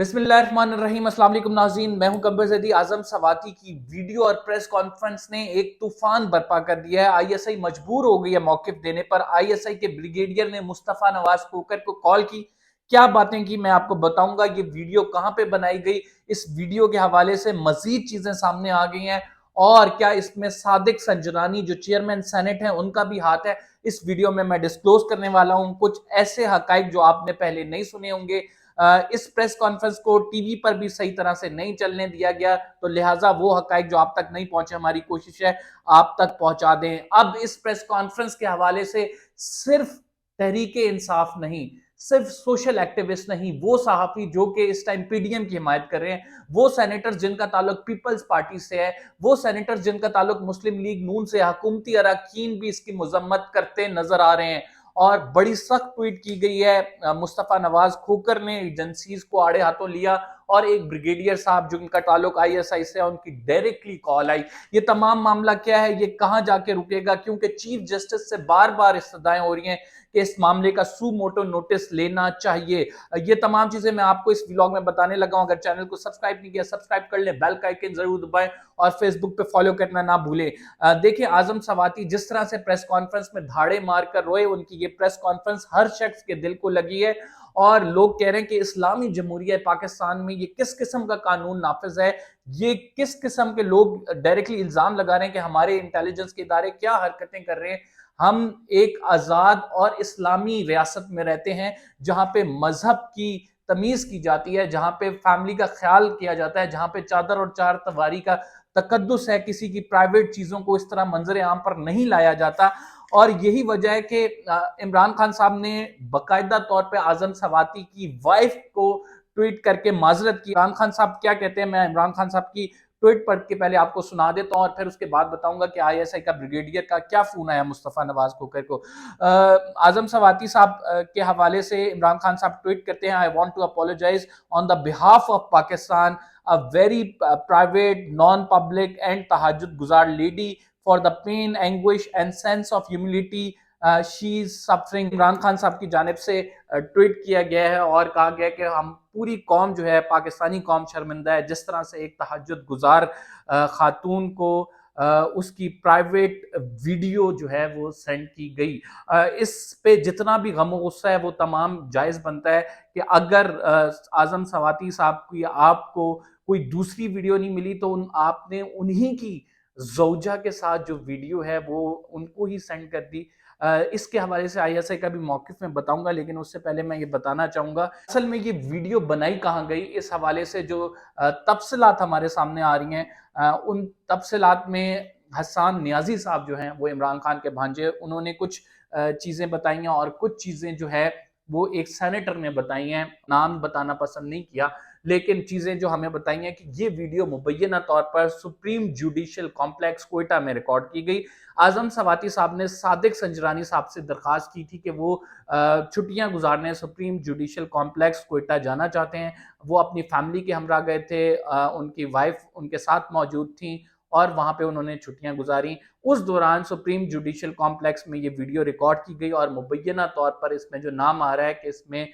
बिस्मिल्लाहिर्रहमानिर्रहीम। अस्सलाम वालेकुम नाज़रीन, मैं हूं गब्बर ज़ैदी। आज़म सवाती की वीडियो और प्रेस कॉन्फ्रेंस ने एक तूफान बर्पा कर दिया है। आईएसआई मजबूर हो गई है मौकिफ देने पर। आईएसआई के ब्रिगेडियर ने मुस्तफ़ा नवाज खोकर को कॉल की, क्या बातें की मैं आपको बताऊंगा। ये वीडियो कहां पे बनाई गई, इस वीडियो के हवाले से मजीद चीजें सामने आ गई हैं और क्या इसमें सादिक संजरानी जो चेयरमैन सेनेट है उनका भी हाथ है, इस वीडियो में मैं डिस्क्लोज करने वाला हूं कुछ ऐसे हकाइक जो आपने पहले नहीं सुने होंगे। इस प्रेस कॉन्फ्रेंस को टीवी पर भी सही तरह से नहीं चलने दिया गया, तो लिहाजा वो हकाइक जो आप तक नहीं पहुंचे, हमारी कोशिश है आप तक पहुंचा दें। अब इस प्रेस कॉन्फ्रेंस के हवाले से सिर्फ तहरीके इंसाफ नहीं, सिर्फ सोशल एक्टिविस्ट नहीं, वो सहाफी जो कि इस टाइम पीडीएम की हिमायत कर रहे हैं, वो सेनेटर जिनका ताल्लुक पीपल्स पार्टी से है, वो सेनेटर जिनका ताल्लुक मुस्लिम लीग नून से, हुकूमती अरकान भी इसकी मजम्मत करते नजर आ रहे हैं। और बड़ी सख्त ट्वीट की गई है। मुस्तफा नवाज खोकर ने एजेंसीज को आड़े हाथों लिया और एक ब्रिगेडियर साहब जो उनका ताल्लुक आईएसआई से, उनकी डायरेक्टली कॉल आई। ये तमाम मामला क्या है, ये कहां जाके रुकेगा, क्योंकि चीफ जस्टिस से बार बार इस्तदाएं हो रही हैं कि इस मामले का सू मोटो नोटिस लेना चाहिए। ये तमाम चीजें मैं आपको इस व्लॉग में बताने लगा हूं। अगर चैनल को सब्सक्राइब नहीं किया, सब्सक्राइब कर ले, बेल का आइकन जरूर दबाएं और फेसबुक पे फॉलो करना ना भूलें। देखिए, आजम सवाती जिस तरह से प्रेस कॉन्फ्रेंस में धाड़े मारकर रोए, उनकी ये प्रेस कॉन्फ्रेंस हर शख्स के दिल को लगी है। और लोग कह रहे हैं कि इस्लामी जमहूरिया पाकिस्तान में ये किस किस्म का कानून नाफिज है, ये किस किस्म के लोग डायरेक्टली इल्जाम लगा रहे हैं कि हमारे इंटेलिजेंस के इदारे क्या हरकतें कर रहे हैं। हम एक आजाद और इस्लामी रियासत में रहते हैं जहां पे मजहब की तमीज की जाती है, जहां पे फैमिली का ख्याल किया जाता है, जहां पे चादर और चार तवारी का तकद्दुस है, किसी की प्राइवेट चीजों को इस तरह मंजर आम पर नहीं लाया जाता। और यही वजह है कि इमरान खान साहब ने बाकायदा तौर पे आजम सवाती की वाइफ को ट्वीट करके माजरत की। इमरान खान साहब क्या कहते हैं, मैं इमरान खान साहब की ट्वीट पढ़ के पहले आपको सुना देता हूं और फिर उसके बाद बताऊंगा कि आईएसआई का ब्रिगेडियर का क्या फोन आया मुस्तफा नवाज खोकर को। आजम सवाती साहब के हवाले से इमरान खान साहब ट्वीट करते हैं, I want to apologise on the behalf of Pakistan, a very private, non-public and tahajjud guzar lady for the pain, anguish and sense of humility she is suffering। Imran Khan साहब की जानिब से ट्वीट किया गया है और कहा गया कि हम पूरी कौम जो है, पाकिस्तानी कौम शर्मिंदा है जिस तरह से एक तहज्जुद गुजार खातून को उसकी प्राइवेट वीडियो जो है वो सेंड की गई। इस पे जितना भी गम गुस्सा है वो तमाम जायज़ बनता है कि अगर आजम सवाती साहब को या आपको कोई दूसरी वीडियो नहीं मिली तो आपने उन्हीं की ज़ौजा के साथ जो वीडियो है वो उनको ही सेंड कर दी। इसके हवाले से आईएसआई का भी मौकिफ में बताऊंगा, लेकिन उससे पहले मैं ये बताना चाहूंगा असल में ये वीडियो बनाई कहाँ गई। इस हवाले से जो तफसीलात हमारे सामने आ रही हैं, उन तफसीलात में हसन नियाजी साहब जो हैं वो इमरान खान के भांजे, उन्होंने कुछ चीज़ें बताई हैं और कुछ चीज़ें जो है वो एक सेनेटर ने बताई हैं। नाम बताना पसंद नहीं किया, लेकिन चीजें जो हमें बताई हैं कि ये वीडियो मुबैना तौर पर सुप्रीम जुडिशियल कॉम्प्लेक्स कोयटा में रिकॉर्ड की गई। आजम सवाती साहब ने सादिक संजरानी साहब से दरखास्त की थी कि वो छुट्टियां गुजारने सुप्रीम जुडिशियल कॉम्प्लेक्स कोयटा जाना चाहते हैं। वो अपनी फैमिली के हमरा गए थे, उनकी वाइफ उनके साथ मौजूद थी और वहां पे उन्होंने छुट्टियां गुजारी। उस दौरान सुप्रीम जुडिशियल कॉम्प्लेक्स में ये वीडियो रिकॉर्ड की गई और मुबैना तौर पर इसमें जो नाम आ रहा है कि इसमें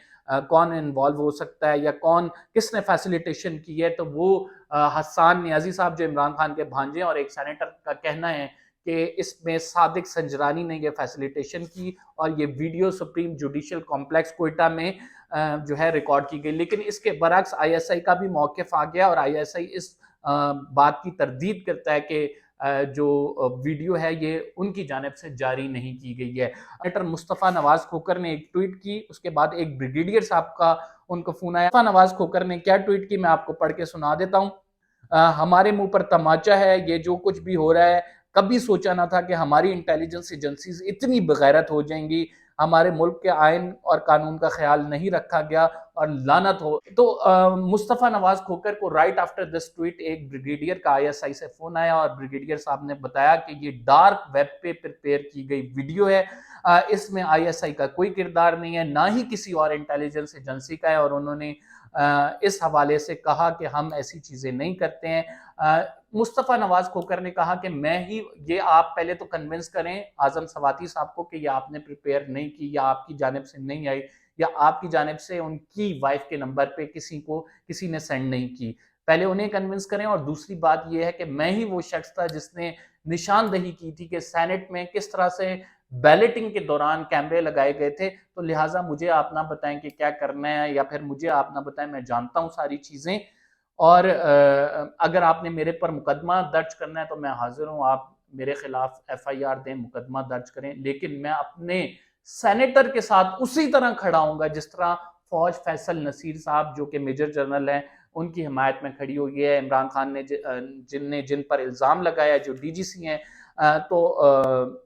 कौन इन्वॉल्व हो सकता है या कौन किसने फैसिलिटेशन की है, तो वो हसन नियाजी साहब जो इमरान खान के भांजे और एक सेनेटर का कहना है कि इसमें सादिक संजरानी ने ये फैसिलिटेशन की और ये video supreme judicial complex Quetta में जो है रिकॉर्ड की गई। लेकिन इसके बरक्स आईएसआई का भी मौकिफ आ गया और आईएसआई इस बात की तरदीद करता है कि जो वीडियो है ये उनकी जानिब से जारी नहीं की गई है। सेनेटर मुस्तफ़ा नवाज खोकर ने एक ट्वीट की, उसके बाद एक ब्रिगेडियर साहब का उनको फोन आया। मुस्तफ़ा नवाज खोकर ने क्या ट्वीट की मैं आपको पढ़ के सुना देता हूँ। हमारे मुंह पर तमाचा है, ये जो कुछ भी हो रहा है, कभी सोचा ना था कि हमारी इंटेलिजेंस एजेंसीज इतनी बेगैरत हो जाएंगी। हमारे मुल्क के आयन और कानून का ख्याल नहीं रखा गया और लानत हो। तो मुस्तफ़ा नवाज खोकर को राइट आफ्टर दिस ट्वीट एक ब्रिगेडियर का आईएसआई से फोन आया और ब्रिगेडियर साहब ने बताया कि ये डार्क वेब पे प्रिपेयर की गई वीडियो है, इसमें आईएसआई का कोई किरदार नहीं है, ना ही किसी और इंटेलिजेंस एजेंसी का है। और उन्होंने इस हवाले से कहा कि हम ऐसी चीजें नहीं करते हैं। मुस्तफ़ा नवाज खोकर ने कहा कि मैं ही, ये आप पहले तो कन्विंस करें आजम सवाती साहब को कि ये आपने प्रिपेयर नहीं की या आपकी जानिब से नहीं आई, या आपकी जानिब से उनकी वाइफ के नंबर पे किसी ने सेंड नहीं की। पहले उन्हें कन्विंस करें। और दूसरी बात यह है कि मैं ही वो शख्स था जिसने निशानदही की थी कि सेनेट में किस तरह से बैलेटिंग के दौरान कैमरे लगाए गए थे, तो लिहाजा मुझे आप ना बताएं कि क्या करना है, या फिर मुझे आप ना बताएं, मैं जानता हूं सारी चीजें। और अगर आपने मेरे पर मुकदमा दर्ज करना है तो मैं हाजिर हूं, आप मेरे खिलाफ FIR दें, मुकदमा दर्ज करें, लेकिन मैं अपने सेनेटर के साथ उसी तरह खड़ा हूंगा जिस तरह फौज फैसल नसीर साहब जो कि मेजर जनरल हैं उनकी हिमायत में खड़ी हुई है। इमरान खान ने जिन पर इल्ज़ाम लगाया, जो DGC हैं, तो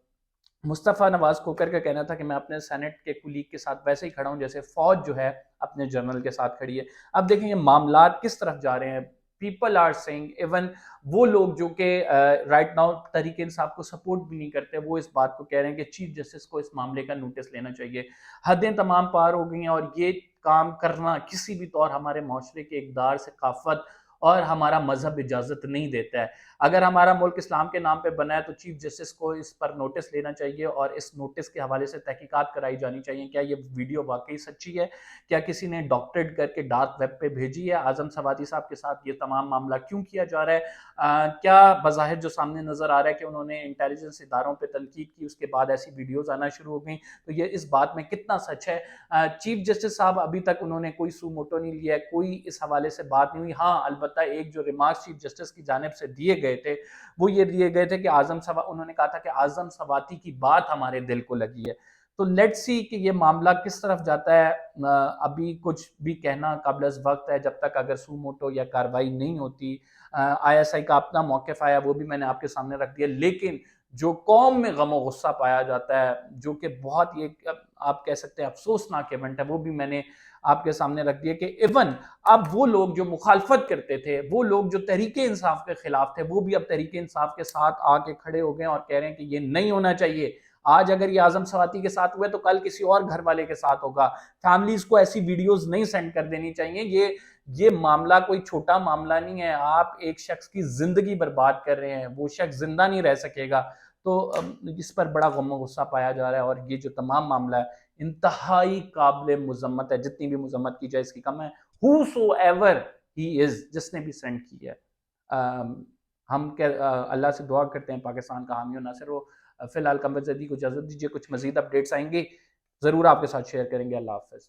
मुस्तफ़ा नवाज खोकर का कहना था कि मैं अपने सेनेट के कुलीग के साथ वैसे ही खड़ा हूं जैसे फौज जो है अपने जनरल के साथ खड़ी है। अब देखें ये मामला किस तरफ जा रहे हैं। पीपल आर सेइंग, इवन वो लोग जो कि राइट नाउ तहरीक इंसाफ को सपोर्ट भी नहीं करते, वो इस बात को कह रहे हैं कि चीफ जस्टिस को इस मामले का नोटिस लेना चाहिए। हदें तमाम पार हो गई हैं और ये काम करना किसी भी तौर हमारे माशरे के इक़दार से काफत और हमारा मजहब इजाजत नहीं देता है। अगर हमारा मुल्क इस्लाम के नाम पे बना है तो चीफ जस्टिस को इस पर नोटिस लेना चाहिए और इस नोटिस के हवाले से तहकीकात कराई जानी चाहिए। क्या ये वीडियो वाकई सच्ची है? क्या किसी ने डॉक्टरेट करके डार्क वेब पे भेजी है? आजम सवाती साहब के साथ ये तमाम मामला क्यों किया जा रहा है? क्या बज़ाहिर जो सामने नजर आ रहा है कि उन्होंने इंटेलिजेंस इदारों पर तनकीद की, उसके बाद ऐसी वीडियोज आना शुरू हो गई, तो ये इस बात में कितना सच है? चीफ जस्टिस साहब अभी तक उन्होंने कोई सू मोटो नहीं लिया है, कोई इस हवाले से बात नहीं हुई। हाँ, अलबत्ता एक जो रिमार्क्स चीफ जस्टिस की जानिब से दिए गए थे वो ये दिए गए थे कि उन्होंने कहा था कि आजम सवाती की बात हमारे दिल को लगी है। तो लेट्स सी कि ये मामला किस तरफ जाता है। अभी कुछ भी कहना काबिल वक्त है, जब तक अगर सू मोटो या कार्रवाई नहीं होती। ISI का अपना मौक़िफ़ आया, वो भी मैंने आपके सामने रख दिया। लेकिन जो कौम में गम और गुस्सा पाया जाता है, जो कि बहुत ये आप कह सकते हैं अफसोसनाक इवेंट है, वो भी मैंने आपके सामने रख दिया कि इवन अब वो लोग जो मुखालफत करते थे, वो लोग जो तहरीके इंसाफ के खिलाफ थे, वो भी अब तहरीके इंसाफ के साथ आके खड़े हो गए और कह रहे हैं कि ये नहीं होना चाहिए। आज अगर ये आजम सवाती के साथ हुआ तो कल किसी और घर वाले के साथ होगा। फैमिलीज को ऐसी वीडियोस नहीं सेंड कर देनी चाहिए। ये मामला कोई छोटा मामला नहीं है। आप एक शख्स की जिंदगी बर्बाद कर रहे हैं, वो शख्स जिंदा नहीं रह सकेगा। तो इस पर बड़ा गम गुस्सा पाया जा रहा है और ये जो तमाम मामला है इंतहाई काबिल मुजम्मत है, जितनी भी मुजम्मत की जाए इसकी कम है। Whosoever he is, जिसने भी सेंड की है, हम अल्लाह से दुआ करते हैं पाकिस्तान का हामी और नासिर हो। फिलहाल कमर जदी को इजाजत दीजिए, कुछ मजीद अपडेट्स आएंगी जरूर आपके साथ शेयर करेंगे। अल्लाह हाफिज।